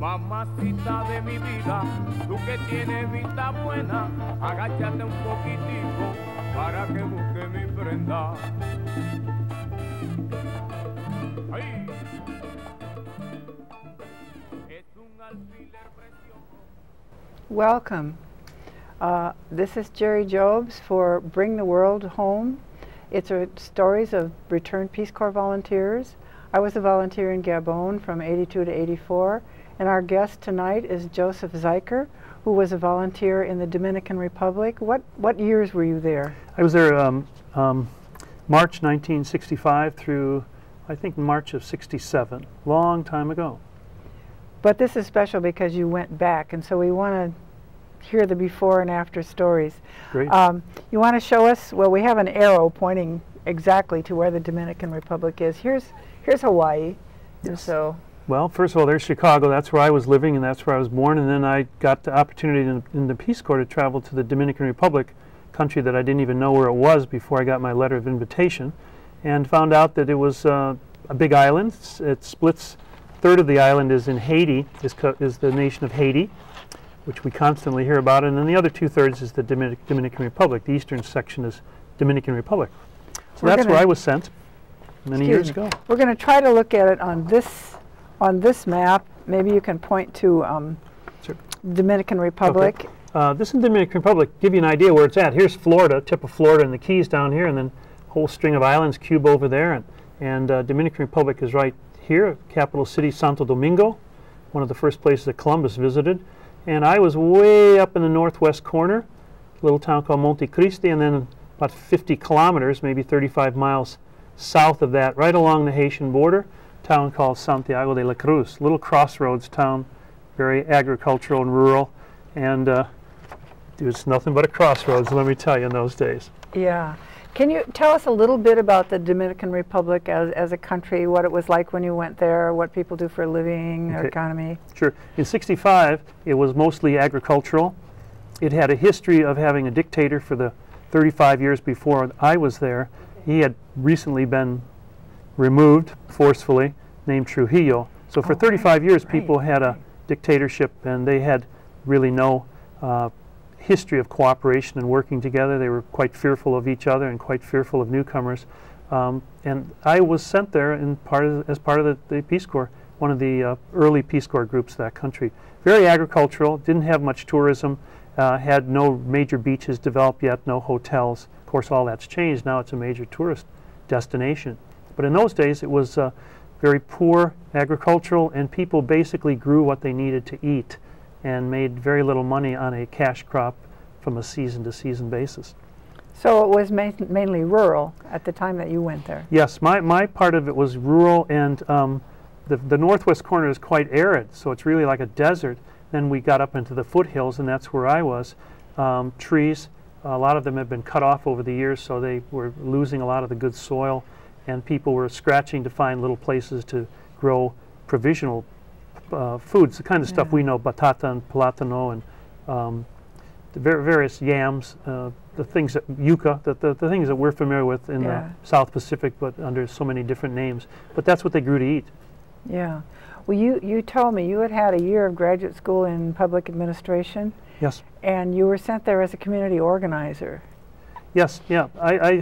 Mamacita de mi vida, tú que tienes vista buena, agáchate un poquitico para que busque mi prenda. ¡Ay! Es un alfiler precioso. Welcome. This is Jerry Jobs for Bring the World Home. It's stories of returned Peace Corps volunteers. I was a volunteer in Gabon from '82 to '84, and our guest tonight is Joseph Zeiker, who was a volunteer in the Dominican Republic. What years were you there? I was there March 1965 through, I think, March of '67, long time ago. But this is special because you went back, and so we want to hear the before and after stories. Great. You want to show us, well, we have an arrow pointing exactly to where the Dominican Republic is. Here's Hawaii. And so, well, first of all, there's Chicago. That's where I was living, and that's where I was born. And then I got the opportunity in the Peace Corps to travel to the Dominican Republic, country that I didn't even know where it was before I got my letter of invitation, and found out that it was a big island. It splits. A third of the island is in Haiti, is the nation of Haiti, which we constantly hear about, and then the other 2/3 is the Dominican Republic. The eastern section is Dominican Republic. So that's where I was sent many years ago. We're going to try to look at it on this map. Maybe you can point to Sure. Dominican Republic. Okay. This is the Dominican Republic. Give you an idea where it's at. Here's Florida, tip of Florida, and the Keys down here, and then a whole string of islands, Cuba over there, and Dominican Republic is right here. Capital city Santo Domingo, one of the first places that Columbus visited. And I was way up in the northwest corner, a little town called Monte Cristi, and then about 50 kilometers, maybe 35 miles south of that, right along the Haitian border, a town called Santiago de la Cruz, little crossroads town, very agricultural and rural, and it was nothing but a crossroads, let me tell you, in those days. Yeah. Can you tell us a little bit about the Dominican Republic as a country, what it was like when you went there, what people do for a living, their economy? Sure. In '65, it was mostly agricultural. It had a history of having a dictator for the 35 years before I was there. He had recently been removed forcefully, named Trujillo. So for 35 years, people had a dictatorship, and they had really no history of cooperation and working together. They were quite fearful of each other and quite fearful of newcomers. And I was sent there as part of the Peace Corps, one of the early Peace Corps groups of that country. Very agricultural, didn't have much tourism, had no major beaches developed yet, no hotels. Of course, all that's changed. Now it's a major tourist destination. But in those days, it was very poor, agricultural, and people basically grew what they needed to eat and made very little money on a cash crop from a season-to-season basis. So it was mainly rural at the time that you went there? Yes, my part of it was rural, and the northwest corner is quite arid, so it's really like a desert. Then we got up into the foothills, and that's where I was. Trees, a lot of them have been cut off over the years, so they were losing a lot of the good soil, and people were scratching to find little places to grow provisional foods, the kind of stuff we know, batata and platano, and the various yams, the things that yucca, the things that we're familiar with in the South Pacific, but under so many different names. But that's what they grew to eat. Yeah. Well, you told me you had a year of graduate school in public administration. Yes. And you were sent there as a community organizer. Yes. Yeah. I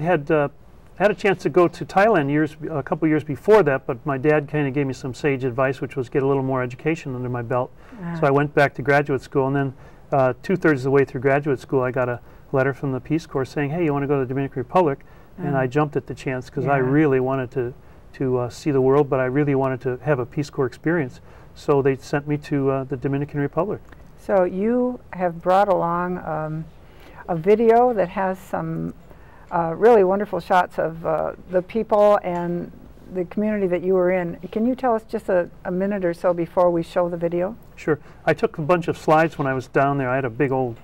had a chance to go to Thailand a couple years before that, but my dad kind of gave me some sage advice, which was get a little more education under my belt. So I went back to graduate school, and then 2/3 of the way through graduate school, I got a letter from the Peace Corps saying, "Hey, you want to go to the Dominican Republic?" And I jumped at the chance because I really wanted to see the world, but I really wanted to have a Peace Corps experience. So they sent me to the Dominican Republic. So you have brought along a video that has some really wonderful shots of the people and the community that you were in. Can you tell us just a minute or so before we show the video? Sure. I took a bunch of slides when I was down there. I had a big old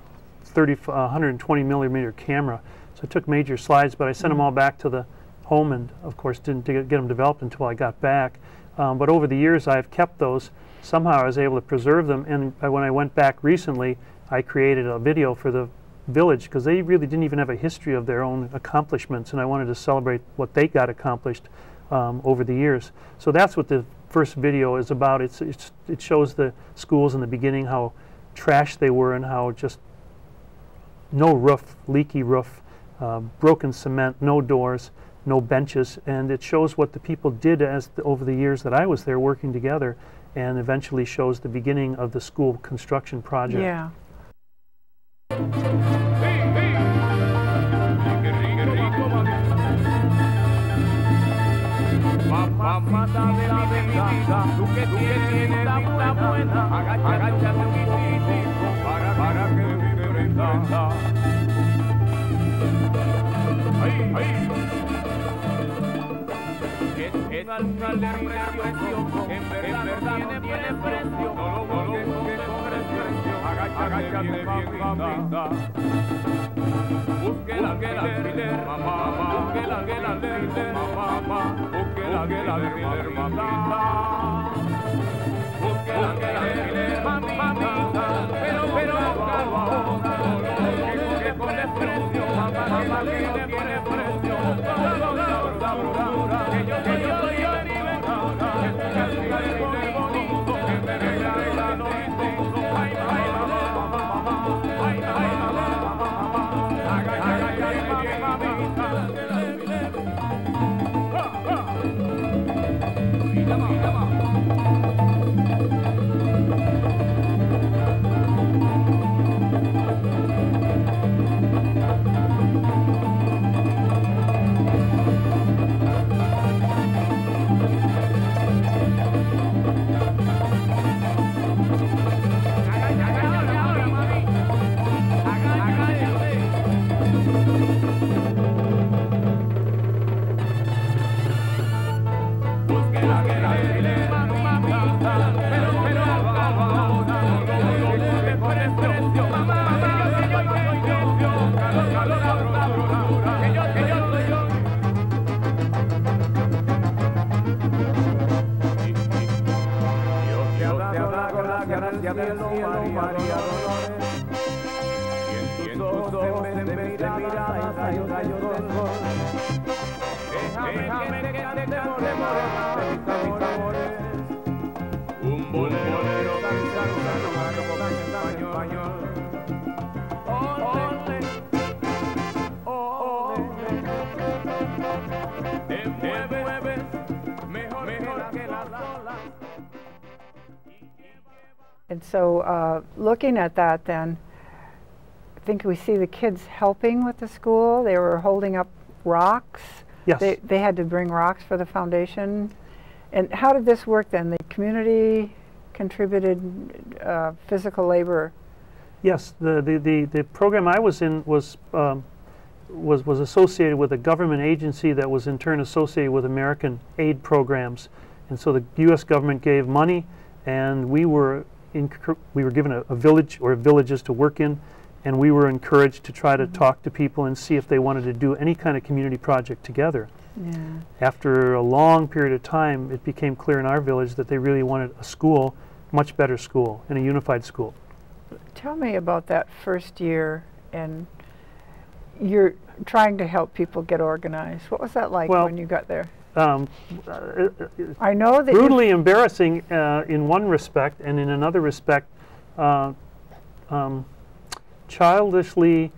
120 millimeter camera, so I took major slides, but I sent them all back to the home, and of course didn't get them developed until I got back. But over the years I've kept those. Somehow I was able to preserve them, and when I went back recently, I created a video for the village because they really didn't even have a history of their own accomplishments, and I wanted to celebrate what they got accomplished over the years. So that's what the first video is about. It shows the schools in the beginning, how trash they were and how just no roof, leaky roof, broken cement, no doors, no benches, and it shows what the people did over the years that I was there working together, and eventually shows the beginning of the school construction project. Yeah. Mamá, dame la venganza, tú que tienes vista buena, agáchate un poquitico para que me prenda. Ay, es un alcalde precioso, en verdad no tiene precio, no lo busques con precio, agáchate bien, mamita. Busque la alquiler, mamá, busque la alquiler, mamá, busque la alquiler, mamita. Busque la alquiler, mamita, pero que con desprecio, mamá, que no tiene precio, que yo soy yo, que bonito, que me regala lo distinto, ay, un bolero te mueves mejor que las olas. And so looking at that then, I think we see the kids helping with the school. They were holding up rocks. Yes. They had to bring rocks for the foundation. And how did this work then? The community contributed physical labor. Yes, the program I was in was associated with a government agency that was in turn associated with American aid programs, and so the U.S. government gave money, and we were given a village or villages to work in, and we were encouraged to try to talk to people and see if they wanted to do any kind of community project together. Yeah. After a long period of time, it became clear in our village that they really wanted a school, much better school, and a unified school. Tell me about that first year, and you're trying to help people get organized. What was that like when you got there? I know that brutally embarrassing in one respect, and in another respect, childishly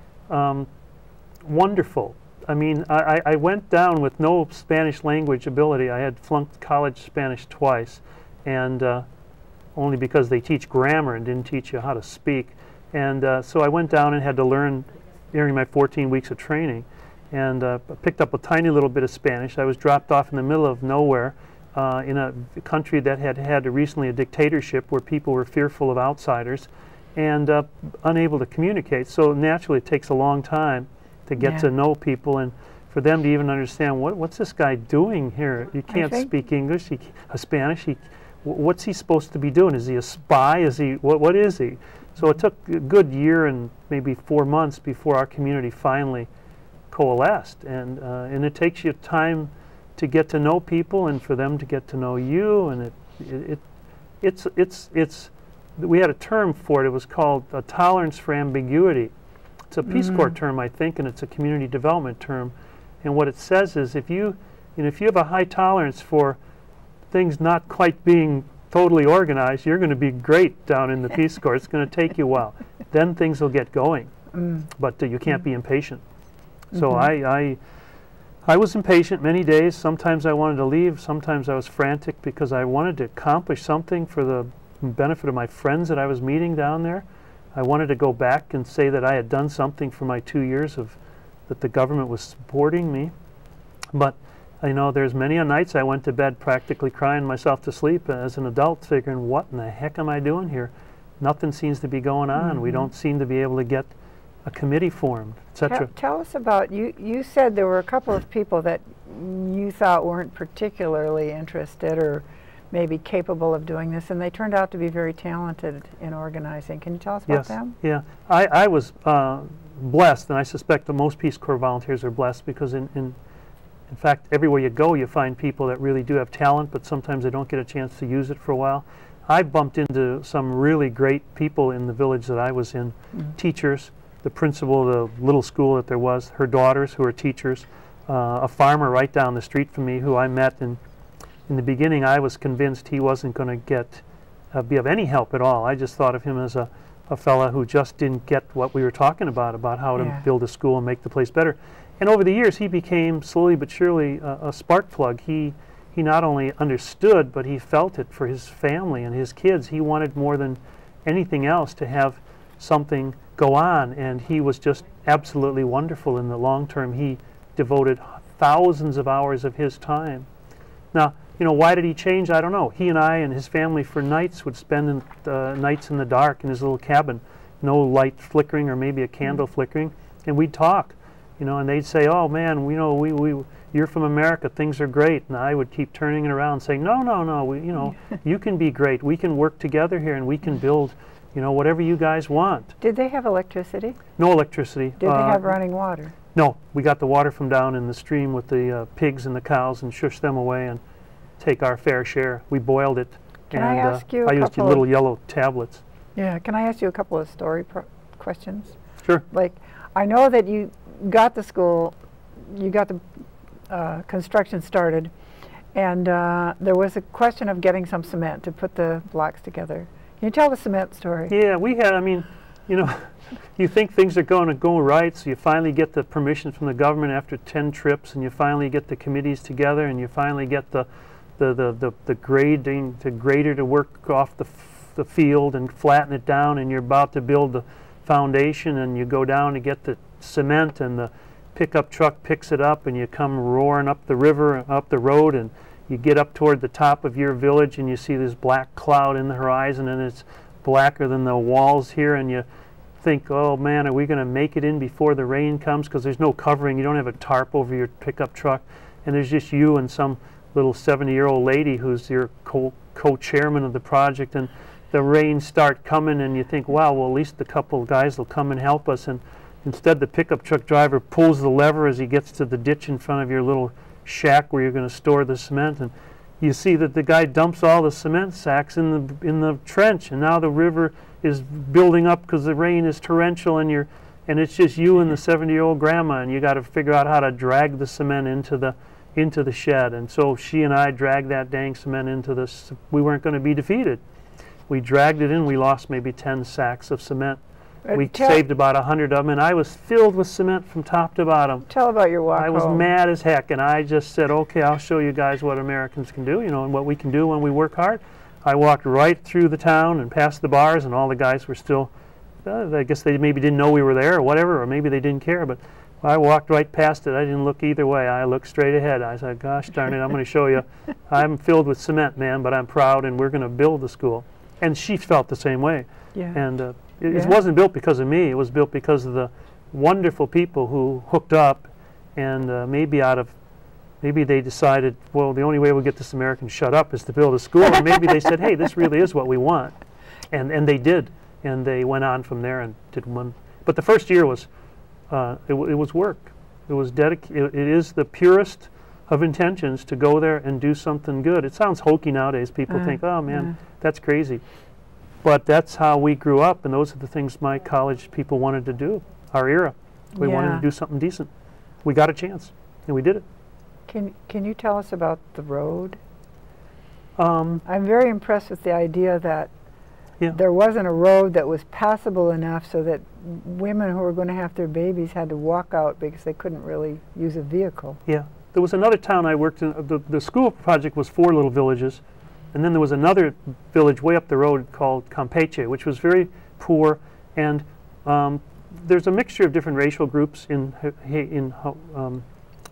wonderful. I mean, I went down with no Spanish language ability. I had flunked college Spanish twice, and only because they teach grammar and didn't teach you how to speak. And so I went down and had to learn during my 14 weeks of training, and picked up a tiny little bit of Spanish. I was dropped off in the middle of nowhere in a country that had recently a dictatorship where people were fearful of outsiders and unable to communicate. So naturally it takes a long time to get to know people, and for them to even understand what's this guy doing here. He can't speak English, Spanish. What's he supposed to be doing? Is he a spy? Is he what is he? So it took a good year and maybe 4 months before our community finally coalesced, and it takes you time to get to know people and for them to get to know you, and we had a term for it. It was called a tolerance for ambiguity. It's a Peace Corps term, I think, and it's a community development term. And what it says is if you have a high tolerance for things not quite being totally organized, you're going to be great down in the Peace Corps. It's going to take you a while. Then things will get going. But you can't be impatient. So I was impatient many days. Sometimes I wanted to leave. Sometimes I was frantic because I wanted to accomplish something for the benefit of my friends that I was meeting down there. I wanted to go back and say that I had done something for my 2 years that the government was supporting me. But you know, there's many a nights I went to bed practically crying myself to sleep as an adult, figuring, what in the heck am I doing here? Nothing seems to be going on. We don't seem to be able to get a committee formed, etc. Tell us about, you said there were a couple of people that you thought weren't particularly interested or maybe capable of doing this, and they turned out to be very talented in organizing. Can you tell us about them? Yeah, I was blessed, and I suspect that most Peace Corps volunteers are blessed, because in fact, everywhere you go, you find people that really do have talent, but sometimes they don't get a chance to use it for a while. I bumped into some really great people in the village that I was in, teachers, the principal of the little school that there was, her daughters who are teachers, a farmer right down the street from me who I met. And in the beginning, I was convinced he wasn't going to be of any help at all. I just thought of him as a fella who just didn't get what we were talking about how to build a school and make the place better. And over the years, he became slowly but surely a spark plug. He not only understood, but he felt it for his family and his kids. He wanted more than anything else to have something go on, and he was just absolutely wonderful in the long term. He devoted thousands of hours of his time. Now, you know, why did he change? I don't know. He and I and his family for nights would spend nights in the dark in his little cabin, no light flickering or maybe a candle flickering, and we'd talk. You know, and they'd say, "Oh man, you know, you're from America. Things are great." And I would keep turning it around, saying, "No, no, no. You know, you can be great. We can work together here, and we can build, you know, whatever you guys want." Did they have electricity? No electricity. Did they have running water? No, we got the water from down in the stream with the pigs and the cows, and shush them away and take our fair share. We boiled it. Can I ask you? I used little yellow tablets. Yeah. Can I ask you a couple of story questions? Sure. Like, I know that you got the school, you got the construction started, and there was a question of getting some cement to put the blocks together. Can you tell the cement story? Yeah, we had, I mean, you know, you think things are going to go right, so you finally get the permission from the government after 10 trips, and you finally get the committees together, and you finally get the grader to work off the field and flatten it down, and you're about to build the foundation, and you go down to get the cement, and the pickup truck picks it up, and you come roaring up the river, up the road, and you get up toward the top of your village, and you see this black cloud in the horizon, and it's blacker than the walls here, and you think, oh man, are we going to make it in before the rain comes? Because there's no covering. You don't have a tarp over your pickup truck, and there's just you and some little 70-year-old lady who's your co-chairman of the project, and the rains start coming, and you think, wow, well, at least a couple of guys will come and help us. And instead, the pickup truck driver pulls the lever as he gets to the ditch in front of your little shack where you're going to store the cement, and you see that the guy dumps all the cement sacks in the trench, and now the river is building up because the rain is torrential, and it's just you and the 70-year-old grandma, and you got to figure out how to drag the cement into the shed. And so she and I dragged that dang cement into this. We weren't going to be defeated. We dragged it in. We lost maybe 10 sacks of cement. We saved about 100 of them, and I was filled with cement from top to bottom. Tell about your walk I was home. mad as heck, and I just said, okay, I'll show you guys what Americans can do, you know, and what we can do when we work hard. I walked right through the town and past the bars, and all the guys were still, I guess they maybe didn't know we were there or whatever, or maybe they didn't care, but I walked right past it. I didn't look either way. I looked straight ahead. I said, gosh darn it, I'm going to show you. I'm filled with cement, man, but I'm proud, and we're going to build the school. And she felt the same way. Yeah. And it wasn't built because of me. It was built because of the wonderful people who hooked up, and maybe they decided, well, the only way we'll get this American shut up is to build a school. And maybe they said, hey, this really is what we want. And they did. And they went on from there and did one. But the first year was, it was work. It was dedicated. It is the purest of intentions to go there and do something good. It sounds hokey nowadays. People think, oh man, that's crazy. But that's how we grew up, and those are the things my college people wanted to do, our era. We wanted to do something decent. We got a chance, and we did it. Can you tell us about the road? I'm very impressed with the idea that Yeah. there wasn't a road that was passable enough so that women who were going to have their babies had to walk out because they couldn't really use a vehicle. Yeah. There was another town I worked in. The school project was 4 little villages. And then there was another village way up the road called Campeche, which was very poor. And there's a mixture of different racial groups in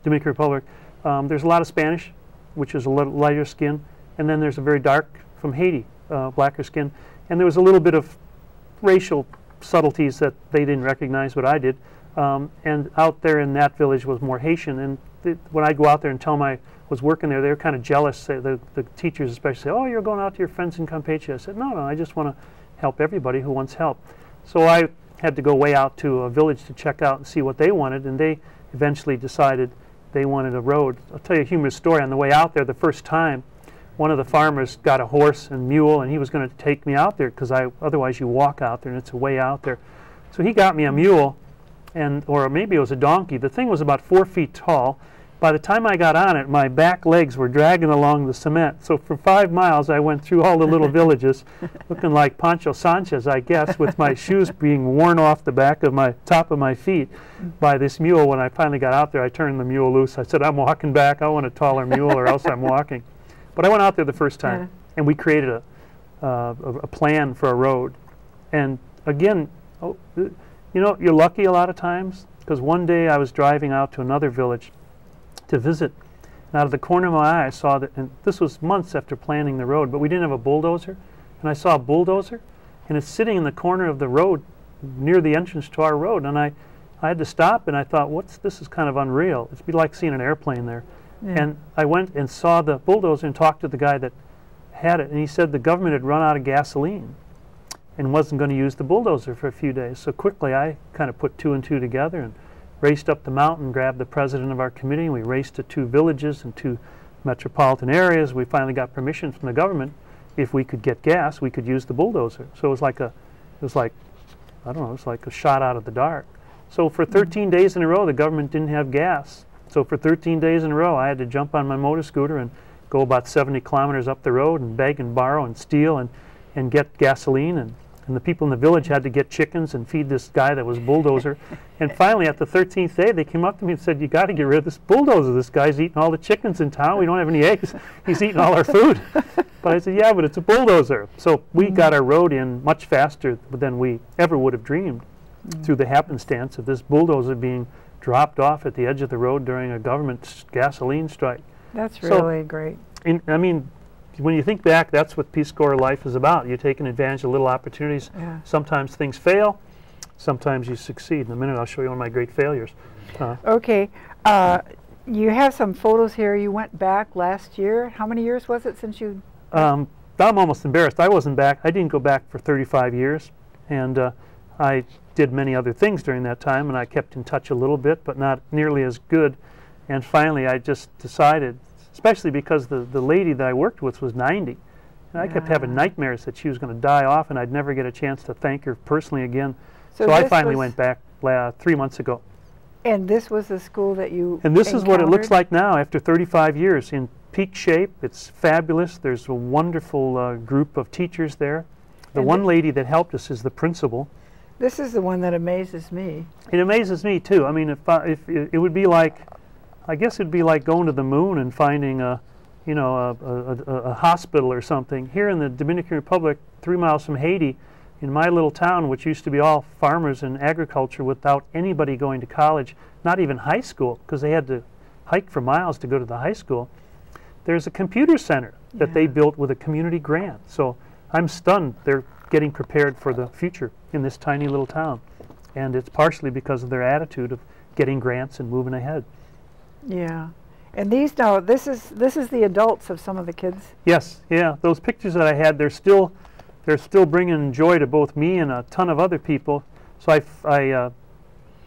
Dominican Republic. There's a lot of Spanish, which is a little lighter skin. And then there's a very dark from Haiti, blacker skin. And there was a little bit of racial subtleties that they didn't recognize, but I did. And out there in that village was more Haitian. And when I go out there and tell them I was working there, they were kind of jealous. The teachers especially say, "Oh, you're going out to your friends in Campeche." I said, no, I just want to help everybody who wants help. So I had to go way out to a village to check out and see what they wanted, and they eventually decided they wanted a road. I'll tell you a humorous story. On the way out there the first time, one of the farmers got a horse and mule, and he was going to take me out there because otherwise you walk out there and it's a way out there. So he got me a mule, or maybe it was a donkey. The thing was about 4 feet tall. By the time I got on it, my back legs were dragging along the cement. So for 5 miles, I went through all the little villages, looking like Pancho Sanchez, I guess, with my shoes being worn off the top of my feet by this mule. When I finally got out there, I turned the mule loose. I said, "I'm walking back. I want a taller mule, or else I'm walking." But I went out there the first time, and we created a plan for a road. And again, you know, you're lucky a lot of times, because one day I was driving out to another village to visit, and out of the corner of my eye I saw that, and this was months after planning the road, but we didn't have a bulldozer, and I saw a bulldozer, and it's sitting in the corner of the road near the entrance to our road, and I had to stop, and I thought, this is kind of unreal. It'd be like seeing an airplane there. Yeah. And I went and saw the bulldozer and talked to the guy that had it, and he said the government had run out of gasoline and wasn't going to use the bulldozer for a few days. So quickly I kind of put 2 and 2 together and raced up the mountain, grabbed the president of our committee, and we raced to 2 villages and 2 metropolitan areas. We finally got permission from the government. If we could get gas, we could use the bulldozer. So it was like I don't know, it was like a shot out of the dark. So for 13 days in a row, the government didn't have gas. So for 13 days in a row, I had to jump on my motor scooter and go about 70 kilometers up the road and beg and borrow and steal and get gasoline. And the people in the village had to get chickens and feed this guy that was bulldozer. And finally, at the 13th day, they came up to me and said, "You got to get rid of this bulldozer. This guy's eating all the chickens in town. We don't have any eggs. He's eating all our food." But I said, "Yeah, but it's a bulldozer." So we got our road in much faster than we ever would have dreamed through the happenstance of this bulldozer being dropped off at the edge of the road during a government gasoline strike. That's really great. I mean, when you think back, that's what Peace Corps life is about. You're taking advantage of little opportunities. Yeah. Sometimes things fail, sometimes you succeed. In a minute, I'll show you one of my great failures. Okay. You have some photos here. You went back last year. How many years was it since you... I'm almost embarrassed. I wasn't back. I didn't go back for 35 years. And I did many other things during that time, and I kept in touch a little bit, but not nearly as good. And finally, I just decided, especially because the lady that I worked with was 90. And I kept having nightmares that she was going to die off, and I'd never get a chance to thank her personally again. So I finally went back 3 months ago. And this was the school that you And this is what it looks like now after 35 years, in peak shape. It's fabulous. There's a wonderful group of teachers there. The one lady that helped us is the principal. This is the one that amazes me. It amazes me too. I mean, if it would be like, I guess it'd be like going to the moon and finding a hospital or something. Here in the Dominican Republic, 3 miles from Haiti, in my little town, which used to be all farmers and agriculture without anybody going to college, not even high school, because they had to hike for miles to go to the high school, there's a computer center that they built with a community grant. So I'm stunned. They're getting prepared for the future in this tiny little town. And it's partially because of their attitude of getting grants and moving ahead. Yeah. And these now, this is the adults of some of the kids? Yes, yeah. Those pictures that I had, they're still bringing joy to both me and a ton of other people. So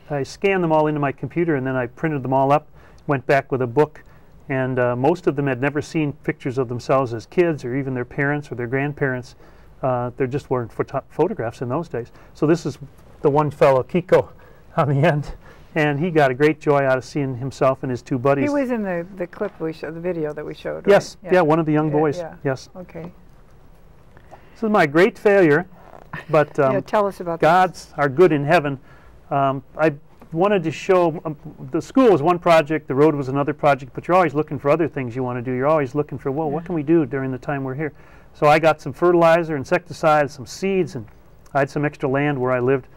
I scanned them all into my computer, and then I printed them all up, went back with a book, and most of them had never seen pictures of themselves as kids or even their parents or their grandparents. There just weren't photographs in those days. So this is the one fellow, Kiko, on the end. And he got a great joy out of seeing himself and his two buddies. He was in the clip we showed, the video that we showed. Yes, right? yeah, one of the young boys. Yeah. Yes. Okay. This is my great failure, but Yeah, tell us about God's are good in heaven. I wanted to show, the school was one project, the road was another project, but you're always looking for other things you want to do. You're always looking for, well, what can we do during the time we're here? So I got some fertilizer, insecticide, some seeds, and I had some extra land where I lived.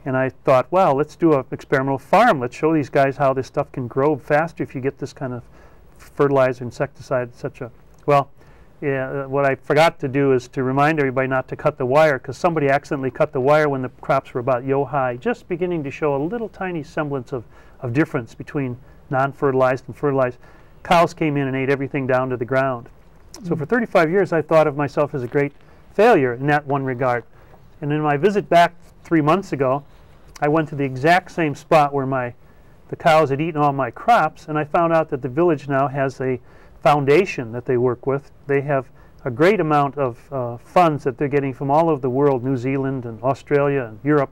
And I thought, well, let's do an experimental farm. Let's show these guys how this stuff can grow faster if you get this kind of fertilizer, insecticide, etc. Well, yeah, what I forgot to do is to remind everybody not to cut the wire, because somebody accidentally cut the wire when the crops were about yo-high, just beginning to show a little tiny semblance of difference between non-fertilized and fertilized. Cows came in and ate everything down to the ground. So for 35 years, I thought of myself as a great failure in that one regard. And in my visit back 3 months ago, I went to the exact same spot where the cows had eaten all my crops, and I found out that the village now has a foundation that they work with. They have a great amount of funds that they're getting from all over the world, New Zealand and Australia and Europe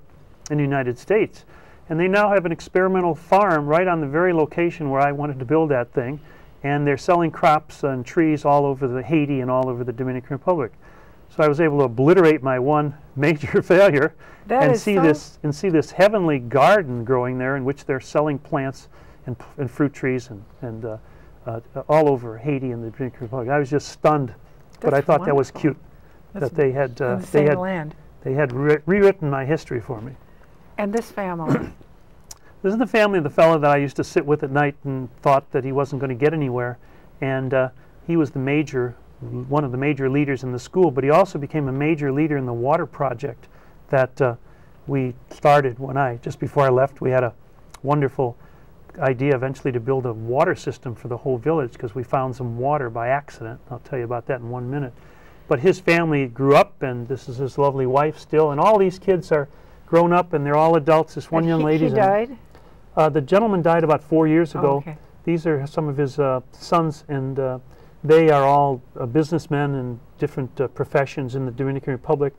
and the United States. And they now have an experimental farm right on the very location where I wanted to build that thing, and they're selling crops and trees all over Haiti and all over the Dominican Republic. So I was able to obliterate my one major failure and see this heavenly garden growing there, in which they're selling plants and fruit trees and all over Haiti and the Dominican Republic. I was just stunned, but I thought that was cute that they had rewritten my history for me. And this family. This is the family of the fellow that I used to sit with at night and thought that he wasn't going to get anywhere, and he was one of the major leaders in the school, but he also became a major leader in the water project that we started just before I left. We had a wonderful idea eventually to build a water system for the whole village, because we found some water by accident. I'll tell you about that in 1 minute. But his family grew up, and this is his lovely wife still, and all these kids are grown up, and they're all adults. This one young lady. He died? The gentleman died about 4 years ago. Oh, okay. These are some of his sons, and they are all businessmen in different professions in the Dominican Republic.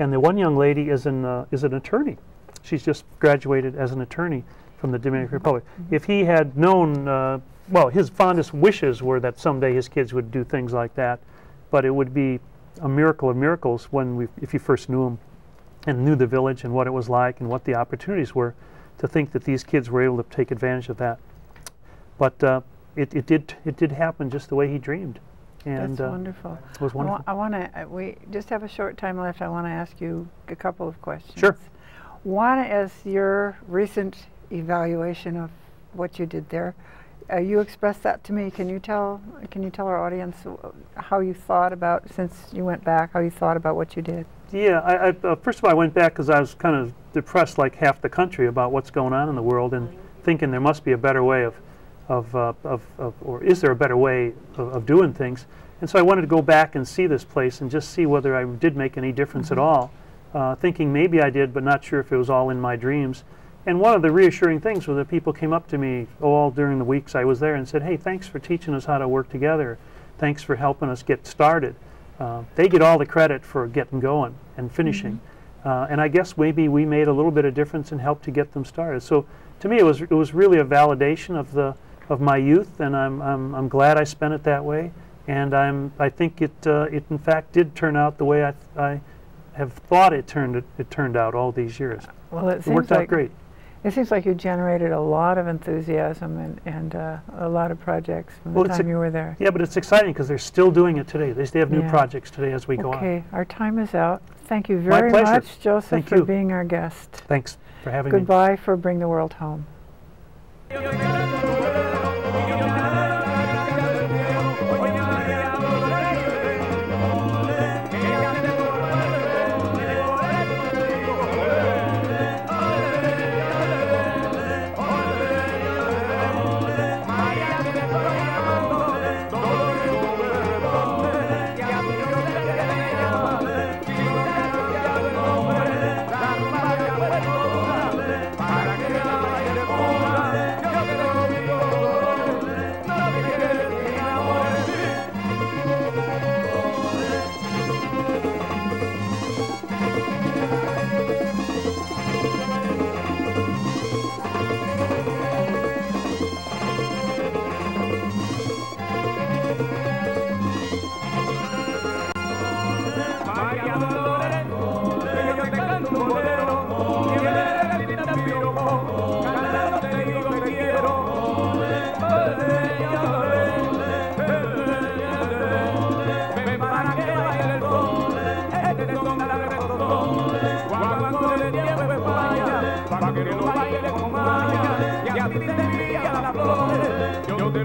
And the one young lady is an attorney. She's just graduated as an attorney from the Dominican Republic. If he had known, well, his fondest wishes were that someday his kids would do things like that, but it would be a miracle of miracles if you first knew him and knew the village and what it was like and what the opportunities were, to think that these kids were able to take advantage of that. But it did happen just the way he dreamed. And that's wonderful. It was wonderful. We just have a short time left. I want to ask you a couple of questions. Sure. One is your recent evaluation of what you did there. You expressed that to me. Can you tell our audience how you thought about, since you went back, how you thought about what you did? Yeah, first of all, I went back because I was kind of depressed, like half the country, about what's going on in the world, and thinking there must be a better way or is there a better way of doing things? And so I wanted to go back and see this place and just see whether I did make any difference at all, thinking maybe I did, but not sure if it was all in my dreams. And one of the reassuring things was that people came up to me all during the weeks I was there and said, hey, thanks for teaching us how to work together. Thanks for helping us get started. They get all the credit for getting going and finishing. And I guess maybe we made a little bit of difference and helped to get them started. So to me, it was really a validation of my youth, and I'm glad I spent it that way. And I think it in fact did turn out the way I have thought it turned out all these years. Well, it worked out great. It seems like you generated a lot of enthusiasm and a lot of projects from the time you were there. Yeah, but it's exciting because they're still doing it today. They have new projects today as we go on. Okay, our time is out. Thank you very much, Joseph, for being our guest. Thanks for having me. Goodbye for Bring the World Home.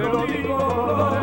lo digo